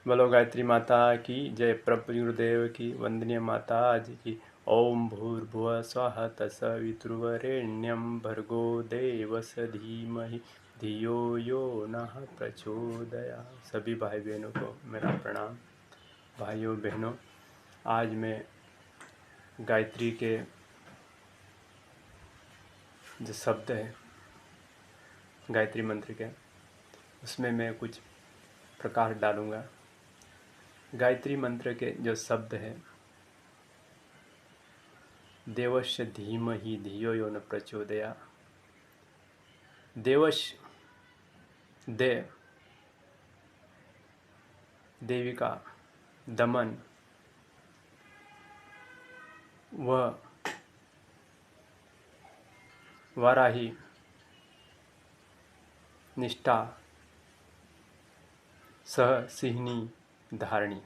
बोलो गायत्री माता की जय। प्रभु गुरुदेव की वंदनीय माता जी की। ओम भूर्भुवः स्वः तत्सवितुर्वरेण्यं भर्गो देवस्य धीमहि धियो यो नः प्रचोदयात्। सभी भाई बहनों को मेरा प्रणाम। भाइयों बहनों, आज मैं गायत्री के जो शब्द हैं गायत्री मंत्र के, उसमें मैं कुछ प्रकाश डालूँगा। गायत्री मंत्र के जो शब्द हैं, देवस्य धीमहि धियो यो न प्रचोदयात्। देवस्य देव, देवी का दमन, वह वाराही निष्ठा सह सिंहिनी धारणी।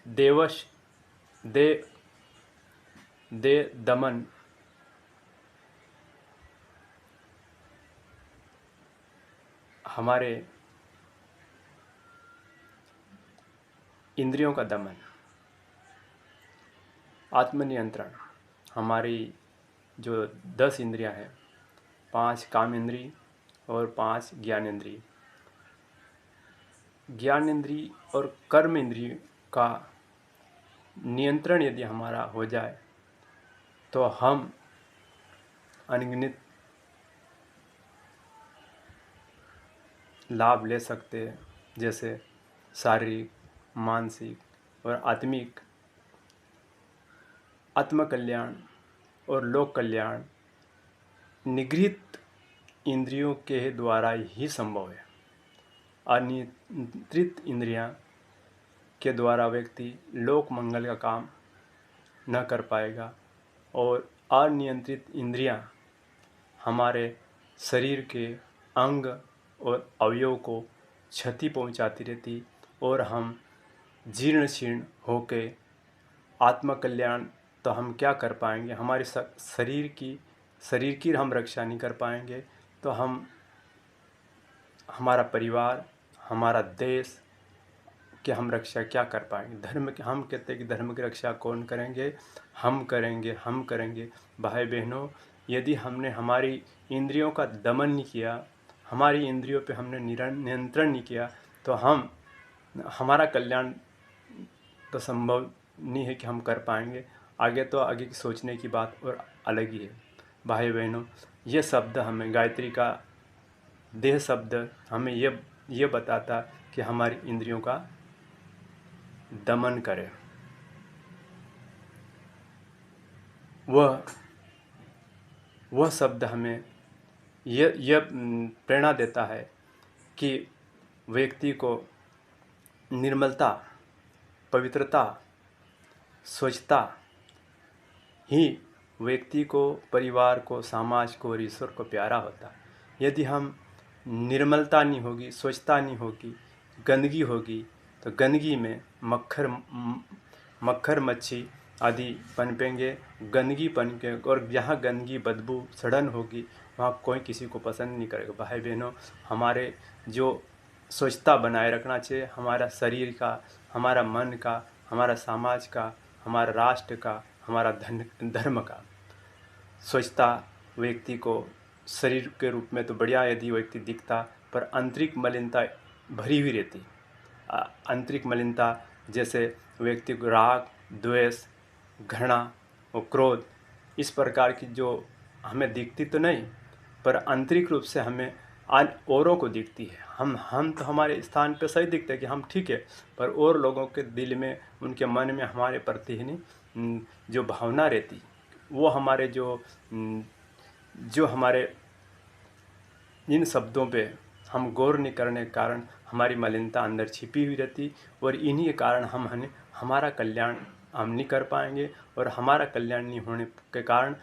देवश दे दे दमन, हमारे इंद्रियों का दमन, आत्मनियंत्रण। हमारी जो 10 इंद्रियां हैं, 5 काम इंद्री और 5 ज्ञान इंद्री। ज्ञान इंद्री और कर्म इंद्री का नियंत्रण यदि हमारा हो जाए तो हम अनगिनत लाभ ले सकते हैं, जैसे शारीरिक, मानसिक और आत्मिक आत्मकल्याण और लोक कल्याण निगृहित इंद्रियों के द्वारा ही संभव है। अनियंत्रित इंद्रियां के द्वारा व्यक्ति लोक मंगल का काम न कर पाएगा और अनियंत्रित इंद्रियां हमारे शरीर के अंग और अवयव को क्षति पहुंचाती रहती और हम जीर्ण शीर्ण होके आत्मकल्याण तो हम क्या कर पाएंगे। हमारे शरीर की हम रक्षा नहीं कर पाएंगे तो हम हमारा परिवार, हमारा देश की हम रक्षा क्या कर पाएंगे। धर्म की हम कहते हैं कि धर्म की रक्षा कौन करेंगे, हम करेंगे। भाई बहनों, यदि हमने हमारी इंद्रियों का दमन नहीं किया, हमारी इंद्रियों पे हमने नियंत्रण नहीं किया तो हमारा कल्याण तो संभव नहीं है कि हम कर पाएंगे। आगे की सोचने की बात और अलग ही है। भाई बहनों, ये शब्द हमें, गायत्री का देह शब्द हमें ये बताता कि हमारी इंद्रियों का दमन करें। वह शब्द हमें यह प्रेरणा देता है कि व्यक्ति को निर्मलता, पवित्रता, स्वच्छता ही व्यक्ति को, परिवार को, समाज को और ईश्वर को प्यारा होता है। यदि हम निर्मलता नहीं होगी, स्वच्छता नहीं होगी, गंदगी होगी तो गंदगी में मक्खर मच्छी आदि पनपेंगे, गंदगी पनपे और जहाँ गंदगी, बदबू, सड़न होगी वहाँ कोई किसी को पसंद नहीं करेगा। भाई बहनों, हमारे जो स्वच्छता बनाए रखना चाहिए, हमारा शरीर का, हमारा मन का, हमारा समाज का, हमारा राष्ट्र का, हमारा धर्म का। स्वच्छता व्यक्ति को शरीर के रूप में तो बढ़िया यदि व्यक्ति दिखता, पर आंतरिक मलिनता भरी हुई रहती। आंतरिक मलिनता जैसे व्यक्ति को राग, द्वेष, घृणा और क्रोध, इस प्रकार की जो हमें दिखती तो नहीं, पर आंतरिक रूप से हमें औरों को दिखती है। हम तो हमारे स्थान पे सही दिखते हैं कि हम ठीक है, पर और लोगों के दिल में, उनके मन में हमारे प्रति ही नहीं जो भावना रहती, वो हमारे जो हमारे इन शब्दों पे हम गौर नहीं करने के कारण हमारी मलिनता अंदर छिपी हुई रहती और इन्हीं के कारण हमारा कल्याण हम नहीं कर पाएंगे और हमारा कल्याण नहीं होने के कारण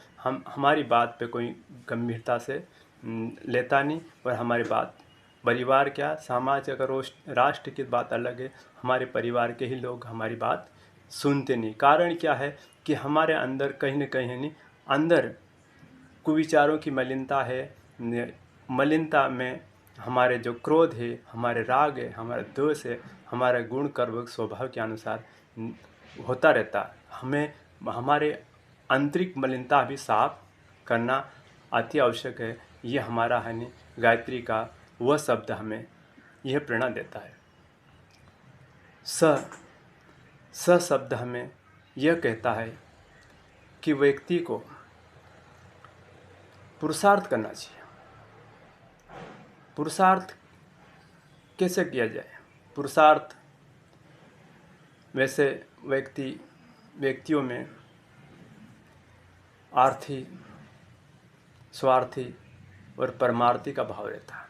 हमारी बात पे कोई गंभीरता से लेता नहीं और हमारी बात, परिवार क्या, समाज, अगर राष्ट्र की बात अलग है, हमारे परिवार के ही लोग हमारी बात सुनते नहीं। कारण क्या है कि हमारे अंदर कहीं न कहीं नहीं, अंदर कुविचारों की मलिनता है। मलिनता में हमारे जो क्रोध है, हमारे राग है, हमारे द्वेष है, हमारे गुण कर्म स्वभाव के अनुसार होता रहता है। हमें हमारे आंतरिक मलिनता भी साफ करना अति आवश्यक है। ये हमारा है गायत्री का वह शब्द हमें यह प्रेरणा देता है। स शब्द हमें यह कहता है कि व्यक्ति को पुरुषार्थ करना चाहिए। पुरुषार्थ कैसे किया जाए? पुरुषार्थ वैसे व्यक्तियों में आर्थी, स्वार्थी और परमार्थी का भाव रहता है।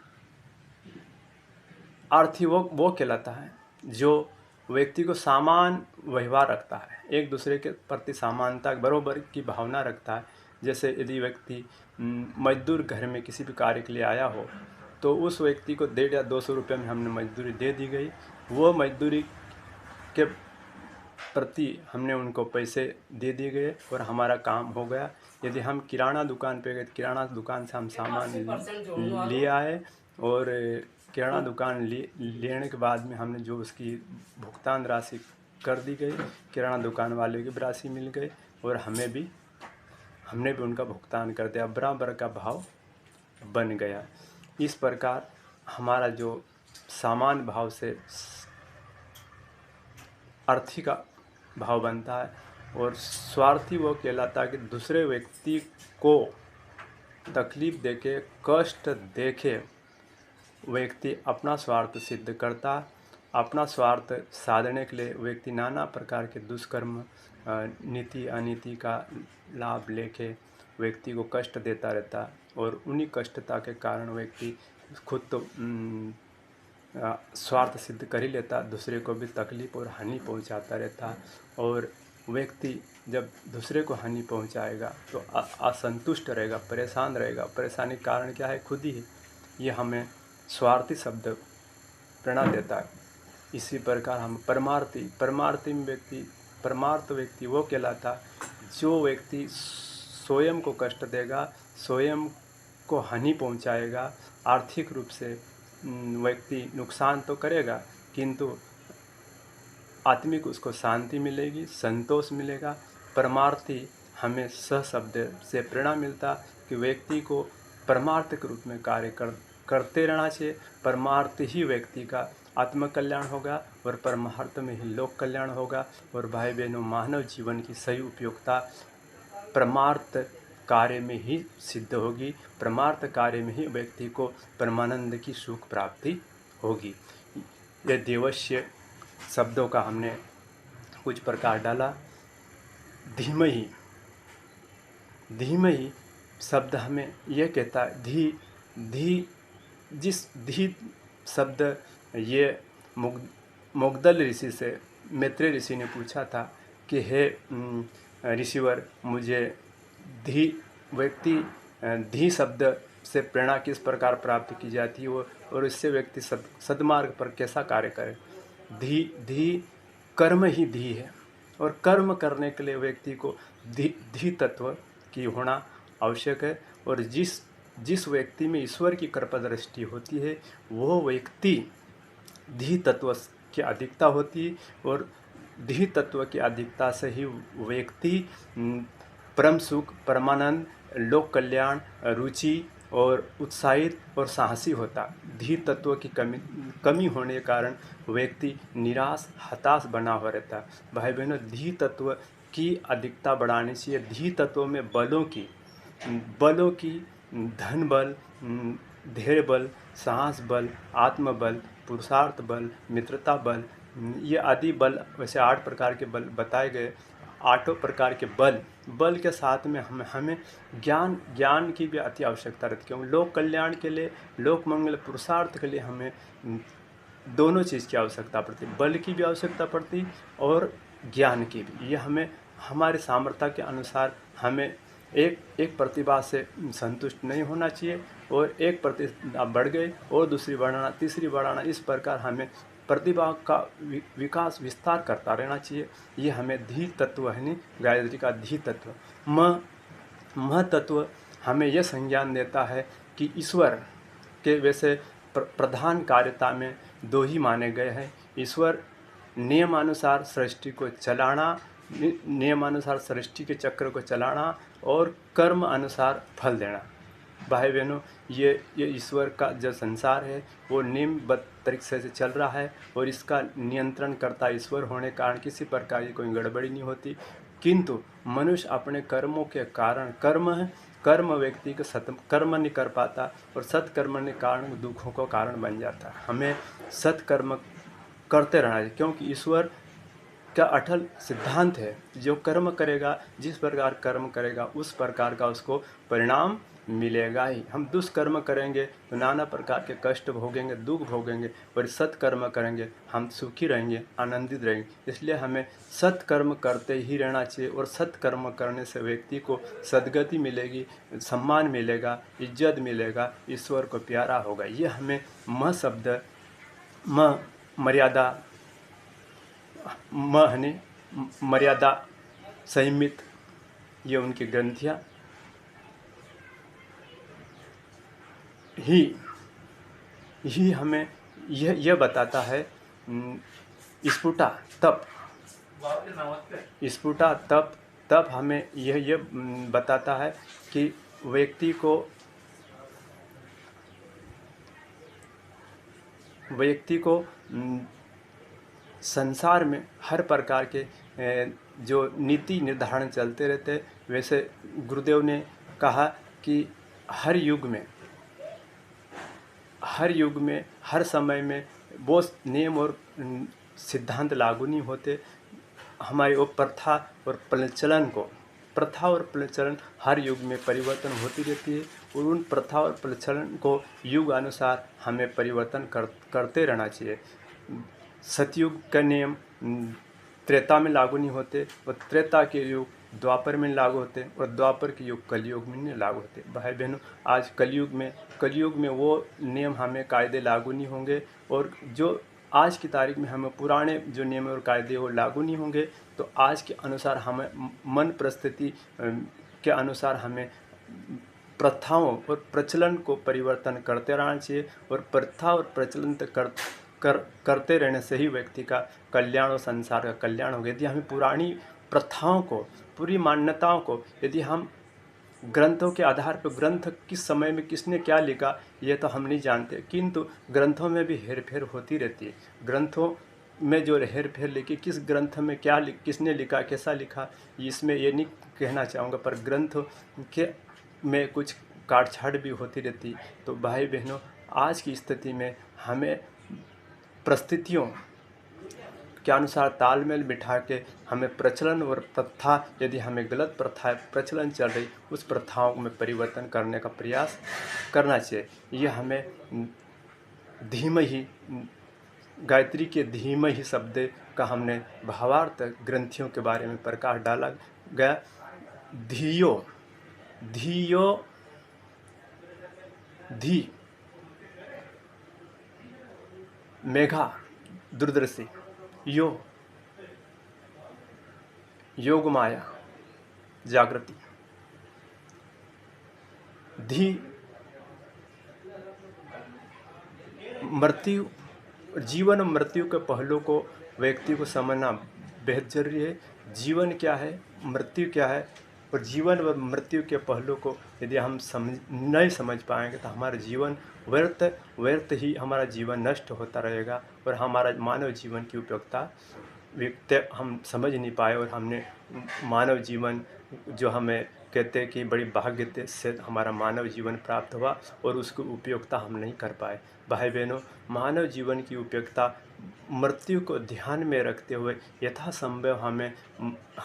आर्थी वो कहलाता है जो व्यक्ति को समान व्यवहार रखता है, एक दूसरे के प्रति समानता बराबर की भावना रखता है। जैसे यदि व्यक्ति मजदूर घर में किसी भी कार्य के लिए आया हो तो उस व्यक्ति को 150 या 200 रुपये में हमने मजदूरी दे दी गई, वो मजदूरी के प्रति हमने उनको पैसे दे दिए गए और हमारा काम हो गया। यदि हम किराना दुकान पे गए, किराना दुकान से हम सामान ले आए और किराना दुकान लेने के बाद में हमने जो उसकी भुगतान राशि कर दी गई, किराना दुकान वाले की भी राशि मिल गई और हमने भी उनका भुगतान कर दिया, बराबर का भाव बन गया। इस प्रकार हमारा जो समान भाव से अर्थी का भाव बनता है और स्वार्थी वो कहलाता है कि दूसरे व्यक्ति को तकलीफ देके, कष्ट देके व्यक्ति अपना स्वार्थ सिद्ध करता। अपना स्वार्थ साधने के लिए व्यक्ति नाना प्रकार के दुष्कर्म, नीति अनीति का लाभ लेके व्यक्ति को कष्ट देता रहता और उन्हीं कष्टता के कारण व्यक्ति खुद तो स्वार्थ सिद्ध कर ही लेता, दूसरे को भी तकलीफ और हानि पहुंचाता रहता। और व्यक्ति जब दूसरे को हानि पहुंचाएगा तो असंतुष्ट रहेगा, परेशान रहेगा। परेशानी का कारण क्या है? खुद ही है। ये हमें स्वार्थी शब्द प्रेरणा देता है। इसी प्रकार हम परमार्थ व्यक्ति वो कहलाता जो व्यक्ति स्वयं को कष्ट देगा, स्वयं को हानि पहुंचाएगा। आर्थिक रूप से व्यक्ति नुकसान तो करेगा किंतु आत्मिक उसको शांति मिलेगी, संतोष मिलेगा। परमार्थी हमें स शब्द से प्रेरणा मिलता कि व्यक्ति को परमार्थ के रूप में कार्य करते रहना चाहिए। परमार्थ ही व्यक्ति का आत्म कल्याण होगा और परमार्थ में ही लोक कल्याण होगा। और भाई बहनों, मानव जीवन की सही उपयोगिता परमार्थ कार्य में ही सिद्ध होगी। परमार्थ कार्य में ही व्यक्ति को परमानंद की सुख प्राप्ति होगी। यह देवस्य शब्दों का हमने कुछ प्रकार डाला। धीमहि शब्द हमें यह कहता है, जिस धी शब्द ये मुग्दल ऋषि से मैत्रेय ऋषि ने पूछा था कि हे ऋषिवर, मुझे धी शब्द से प्रेरणा किस प्रकार प्राप्त की जाती है और इससे व्यक्ति सद्मार्ग पर कैसा कार्य करे। धी कर्म ही धी है और कर्म करने के लिए व्यक्ति को धी तत्व की होना आवश्यक है। और जिस व्यक्ति में ईश्वर की कृपा दृष्टि होती है वो व्यक्ति धी तत्व की अधिकता होती है और धी तत्व की अधिकता से ही व्यक्ति परम सुख, परमानंद, लोक कल्याण, रुचि और उत्साहित और साहसी होता। धी तत्व की कमी होने के कारण व्यक्ति निराश, हताश बना हुआ रहता। भाई बहनों, धी तत्व की अधिकता बढ़ानी चाहिए। धी तत्व में बलों की धन बल, धैर्य बल, साहस बल, आत्म बल, पुरुषार्थ बल, मित्रता बल, ये आदि बल, वैसे 8 प्रकार के बल बताए गए। 8 प्रकार के बल के साथ में हमें ज्ञान की भी अति आवश्यकता रहती है। क्योंकि लोक कल्याण के लिए, लोक मंगल, पुरुषार्थ के लिए हमें दोनों चीज़ की आवश्यकता पड़ती है। बल की भी आवश्यकता पड़ती और ज्ञान की भी। ये हमें हमारे सामर्थ्य के अनुसार हमें एक प्रतिभा से संतुष्ट नहीं होना चाहिए और एक प्रतिभा बढ़ गई और दूसरी बढ़ाना, तीसरी बढ़ाना, इस प्रकार हमें प्रतिभा का विकास विस्तार करता रहना चाहिए। ये हमें धी तत्व है नहीं, गायत्री का धी तत्व। म तत्व हमें यह संज्ञान देता है कि ईश्वर के वैसे प्रधान कार्यता में दो ही माने गए हैं। ईश्वर नियमानुसार सृष्टि को चलाना, नियमानुसार सृष्टि के चक्र को चलाना और कर्म अनुसार फल देना। भाई बहनों, ये ईश्वर का जो संसार है वो नियमबद्ध तरीके से चल रहा है और इसका नियंत्रण करता ईश्वर होने के कारण किसी प्रकार की कोई गड़बड़ी नहीं होती। किंतु मनुष्य अपने कर्मों के कारण, कर्म व्यक्ति को सत्कर्म नहीं कर पाता और सत्कर्म के कारण दुखों का कारण बन जाता है। हमें सत्कर्म करते रहना चाहिए, क्योंकि ईश्वर का अटल सिद्धांत है, जो कर्म करेगा, जिस प्रकार कर्म करेगा उस प्रकार का उसको परिणाम मिलेगा ही। हम दुष्कर्म करेंगे तो नाना प्रकार के कष्ट भोगेंगे, दुख भोगेंगे, और सत्कर्म करेंगे हम सुखी रहेंगे, आनंदित रहेंगे। इसलिए हमें सत्कर्म करते ही रहना चाहिए और सत्कर्म करने से व्यक्ति को सद्गति मिलेगी, सम्मान मिलेगा, इज्जत मिलेगा, ईश्वर को प्यारा होगा। ये हमें म शब्द, म मर्यादा, मर्यादा संयमित, ये उनकी ग्रंथियाँ ही हमें यह बताता है। स्फुटा तप हमें यह बताता है कि व्यक्ति को संसार में हर प्रकार के जो नीति निर्धारण चलते रहते, वैसे गुरुदेव ने कहा कि हर युग में हर समय में वो नियम और सिद्धांत लागू नहीं होते। हमारी वो प्रथा और प्रचलन हर युग में परिवर्तन होती रहती है और उन प्रथा और प्रचलन को युग अनुसार हमें परिवर्तन करते रहना चाहिए। सतयुग का नियम त्रेता में लागू नहीं होते और त्रेता के युग द्वापर में लागू होते और द्वापर के युग कलयुग में नहीं लागू होते। भाई बहनों, आज कलयुग में वो नियम हमें कायदे लागू नहीं होंगे और जो आज की तारीख में हमें पुराने जो नियम और कायदे वो लागू नहीं होंगे। तो आज के अनुसार हमें मन परिस्थिति के अनुसार हमें प्रथाओं और प्रचलन को परिवर्तन करते रहना चाहिए और प्रथा और प्रचलन करते रहने से ही व्यक्ति का कल्याण और संसार का कल्याण होगा। यदि हमें पुरानी प्रथाओं को, पूरी मान्यताओं को, यदि हम ग्रंथों के आधार पर, ग्रंथ किस समय में किसने क्या लिखा ये तो हम नहीं जानते, किंतु ग्रंथों में भी हेरफेर होती रहती है। ग्रंथों में जो हेरफेर लिखी, किस ग्रंथ में क्या किसने लिखा, कैसा लिखा, इसमें ये नहीं कहना चाहूँगा, पर ग्रंथ के में कुछ काटछाट भी होती रहती। तो भाई बहनों, आज की स्थिति में हमें परिस्थितियों के अनुसार तालमेल बिठा के हमें प्रचलन और प्रथा, यदि हमें गलत प्रथा प्रचलन चल रही, उस प्रथाओं में परिवर्तन करने का प्रयास करना चाहिए। यह हमें धीमहि, गायत्री के धीमहि शब्द का हमने भावार्थ ग्रंथियों के बारे में प्रकाश डाला गया। धी मेघा दूरदर्शी, योग माया जागृति। धी मृत्यु, जीवन और मृत्यु के पहलू को व्यक्ति को समझना बेहद जरूरी है। जीवन क्या है, मृत्यु क्या है, और जीवन व मृत्यु के पहलू को यदि हम नहीं समझ पाएंगे तो हमारा जीवन व्यर्थ ही हमारा जीवन नष्ट होता रहेगा और हमारा मानव जीवन की उपयोगिता हम समझ नहीं पाए और हमने मानव जीवन जो हमें कहते हैं कि बड़ी भाग्य से हमारा मानव जीवन प्राप्त हुआ और उसकी उपयोगिता हम नहीं कर पाए। भाई बहनों, मानव जीवन की उपयोगिता मृत्यु को ध्यान में रखते हुए यथासंभव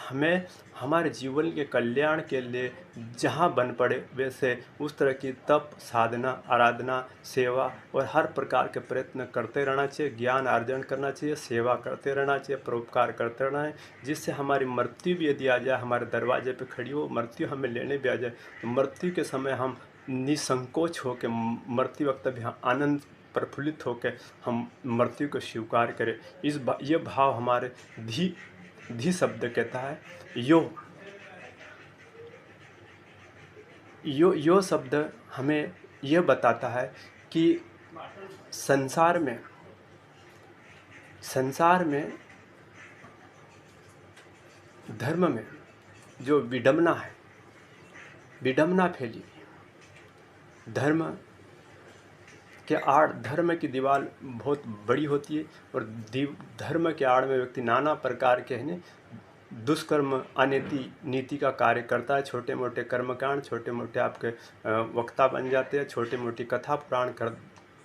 हमें हमारे जीवन के कल्याण के लिए जहाँ बन पड़े वैसे उस तरह की तप, साधना, आराधना, सेवा और हर प्रकार के प्रयत्न करते रहना चाहिए। ज्ञान अर्जन करना चाहिए, सेवा करते रहना चाहिए, परोपकार करते रहना है, जिससे हमारी मृत्यु भी यदि आ जाए, हमारे दरवाजे पे खड़ी हो मृत्यु हमें लेने भी आ जाए, तो मृत्यु के समय हम निसंकोच होकर मृत्यु वक्त भी आनंद प्रफुल्लित होकर हम मृत्यु को स्वीकार करें। ये भाव हमारे धी शब्द कहता है। यो शब्द हमें यह बताता है कि संसार में धर्म में जो विडंबना फैली, धर्म की दीवार बहुत बड़ी होती है और धर्म के आड़ में व्यक्ति नाना प्रकार के दुष्कर्म नीति का कार्य करता है। छोटे मोटे कर्मकांड, छोटे मोटे आपके वक्ता बन जाते हैं। छोटे मोटी कथा पुराण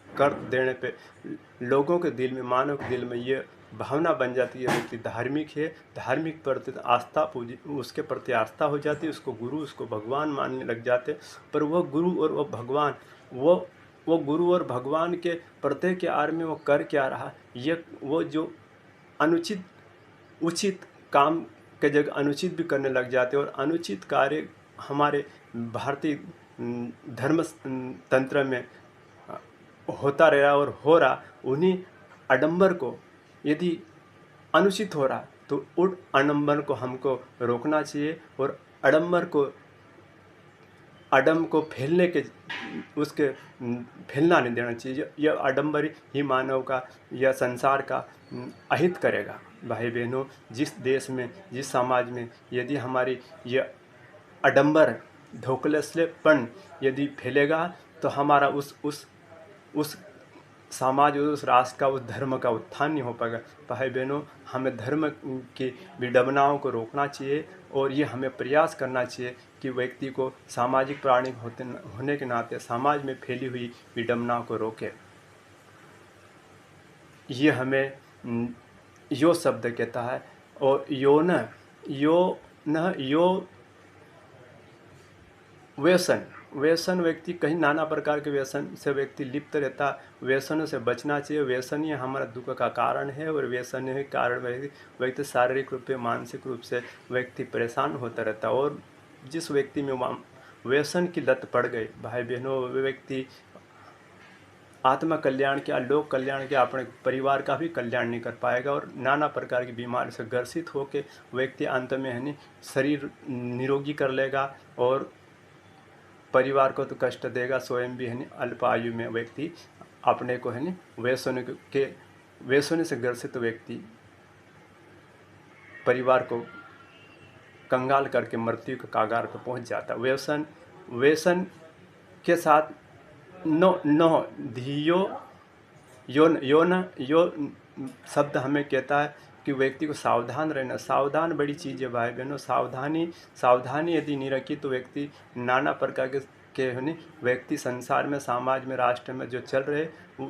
कर देने पे लोगों के दिल में, मानव के दिल में ये भावना बन जाती है व्यक्ति धार्मिक है, धार्मिक प्रति आस्था उसके प्रति आस्था हो जाती है, उसको गुरु, उसको भगवान मानने लग जाते। पर वह गुरु और वह भगवान, वो गुरु और भगवान के प्रत्यय के आड़ में वो कर क्या रहा, ये वो जो उचित काम के जगह अनुचित भी करने लग जाते और अनुचित कार्य हमारे भारतीय धर्म तंत्र में होता रहा और हो रहा। उन्हीं आडंबर को यदि अनुचित हो रहा तो उन आडंबर को हमको रोकना चाहिए और आडंबर को फैलने के उसके फैलना नहीं देना चाहिए। यह आडंबर ही मानव का या संसार का अहित करेगा। भाई बहनों, जिस देश में, जिस समाज में यदि हमारी यह आडंबर धोखलेपन यदि फैलेगा तो हमारा उस समाज, उस राष्ट्र का, उस धर्म का उत्थान नहीं हो पाएगा। भाई बहनों, हमें धर्म की विडंबनाओं को रोकना चाहिए और ये हमें प्रयास करना चाहिए कि व्यक्ति को सामाजिक प्राणी होने के नाते समाज में फैली हुई विडंबनाओं को रोके। ये हमें यो शब्द कहता है। और यो व्यसन व्यक्ति कहीं नाना प्रकार के व्यसन से व्यक्ति लिप्त रहता। व्यसनों से बचना चाहिए। व्यसन ही हमारा दुख का कारण है और व्यसन के कारण व्यक्ति शारीरिक रूप से, मानसिक रूप से व्यक्ति परेशान होता रहता। और जिस व्यक्ति में व्यसन की लत पड़ गई, भाई बहनों, वे व्यक्ति आत्मा कल्याण क्या, लोक कल्याण क्या, अपने परिवार का भी कल्याण नहीं कर पाएगा और नाना प्रकार की बीमारी से ग्रसित होकर व्यक्ति अंत में शरीर निरोगी कर लेगा और परिवार को तो कष्ट देगा, स्वयं भी अल्प आयु में व्यक्ति अपने को व्यसन से ग्रसित व्यक्ति परिवार को कंगाल करके मृत्यु के कागार पर पहुंच जाता। व्यसन के साथ नो धियो यो शब्द हमें कहता है कि व्यक्ति को सावधान रहना। सावधान बड़ी चीज़ है भाई बहनों। सावधानी यदि नहीं रखी तो व्यक्ति नाना प्रकार के व्यक्ति संसार में, समाज में, राष्ट्र में जो चल रहे,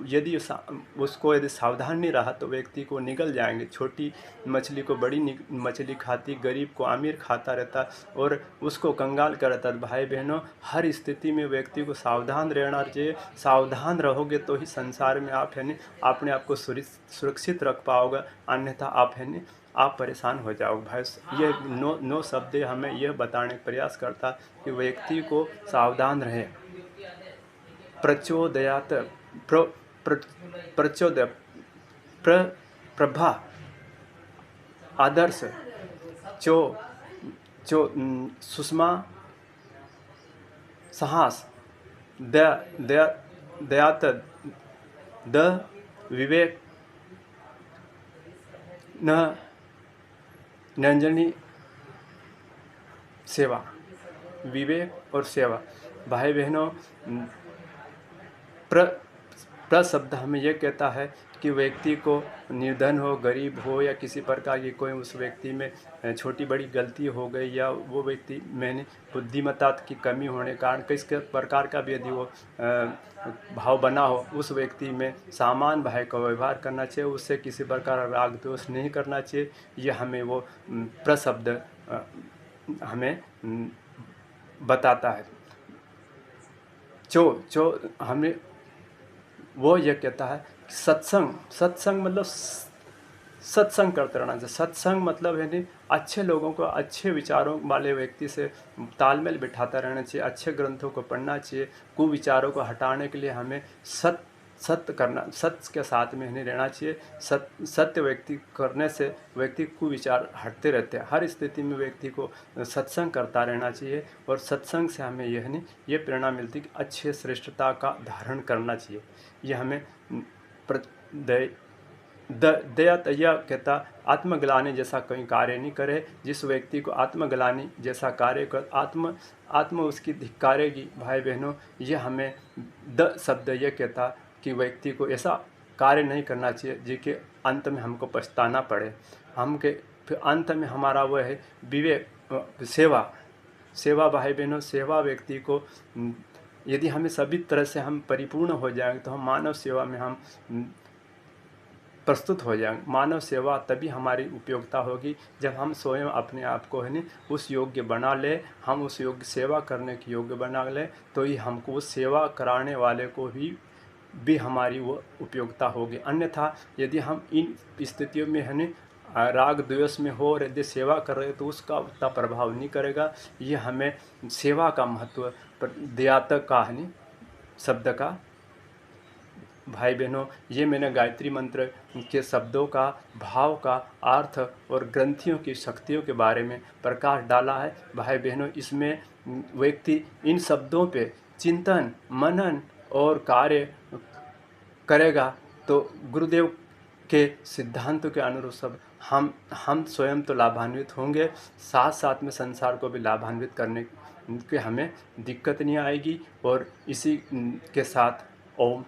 यदि सावधान नहीं रहा तो व्यक्ति को निगल जाएंगे। छोटी मछली को बड़ी मछली खाती, गरीब को अमीर खाता रहता और उसको कंगाल करता। भाई बहनों, हर स्थिति में व्यक्ति को सावधान रहना चाहिए। सावधान रहोगे तो ही संसार में आप अपने आप को सुरक्षित रख पाओगे, अन्यथा आप परेशान हो जाओगे। भाई, ये नो शब्द हमें यह बताने का प्रयास करता कि व्यक्ति को सावधान रहे। प्रभा आदर्श जो सुषमा साहस दयात द विवेक न नंजनी सेवा, विवेक और सेवा। भाई बहनों, प्र शब्द हमें यह कहता है कि व्यक्ति को निर्धन हो, गरीब हो या किसी प्रकार की कोई उस व्यक्ति में छोटी बड़ी गलती हो गई या वो व्यक्ति में बुद्धिमत्ता की कमी होने के कारण किस प्रकार का भी यदि वो भाव बना हो, उस व्यक्ति में सामान भाई का व्यवहार करना चाहिए। उससे किसी प्रकार राग द्वेष नहीं करना चाहिए। ये हमें वो प्रशब्द हमें बताता है। जो हमें वो ये कहता है सत्संग मतलब सत्संग करते रहना चाहिए। सत्संग मतलब अच्छे लोगों को, अच्छे विचारों वाले व्यक्ति से तालमेल बिठाता रहना चाहिए। अच्छे ग्रंथों को पढ़ना चाहिए। कुविचारों को हटाने के लिए हमें सत्य करना, सत्य के साथ में नहीं रहना चाहिए। सत्य व्यक्ति करने से व्यक्ति को विचार हटते रहते हैं। हर स्थिति में व्यक्ति को सत्संग करता रहना चाहिए और सत्संग से हमें ये प्रेरणा मिलती कि अच्छे श्रेष्ठता का धारण करना चाहिए। ये हमें दया तैया कहता आत्मग्लानि जैसा कोई कार्य नहीं करे। जिस व्यक्ति को आत्मग्लानि जैसा कार्य कर आत्म उसकी धिक्कारेगी। भाई बहनों, ये हमें शब्द ये कहता कि व्यक्ति को ऐसा कार्य नहीं करना चाहिए जिसके अंत में हमको पछताना पड़े। फिर अंत में हमारा वह है विवेक, सेवा। भाई बहनों, सेवा व्यक्ति को यदि हमें सभी तरह से हम परिपूर्ण हो जाएंगे तो हम मानव सेवा में हम प्रस्तुत हो जाएंगे। मानव सेवा तभी हमारी उपयोगिता होगी जब हम स्वयं अपने आप को है नहीं उस योग्य बना ले, हम उस योग्य सेवा करने के योग्य बना ले, तो ही हमको उस सेवा कराने वाले को भी हमारी वो उपयोगिता होगी। अन्यथा यदि हम इन स्थितियों में है नहीं राग द्वेष में हो और यदि सेवा कर रहे तो उसका उतना प्रभाव नहीं करेगा। ये हमें सेवा का महत्व दयातक का है नहीं शब्द का। भाई बहनों, ये मैंने गायत्री मंत्र के शब्दों का, भाव का, अर्थ और ग्रंथियों की शक्तियों के बारे में प्रकाश डाला है। भाई बहनों, इसमें व्यक्ति इन शब्दों पे चिंतन, मनन और कार्य करेगा तो गुरुदेव के सिद्धांतों के अनुरूप सब हम स्वयं तो लाभान्वित होंगे, साथ साथ में संसार को भी लाभान्वित करने के हमें दिक्कत नहीं आएगी। और इसी के साथ ओम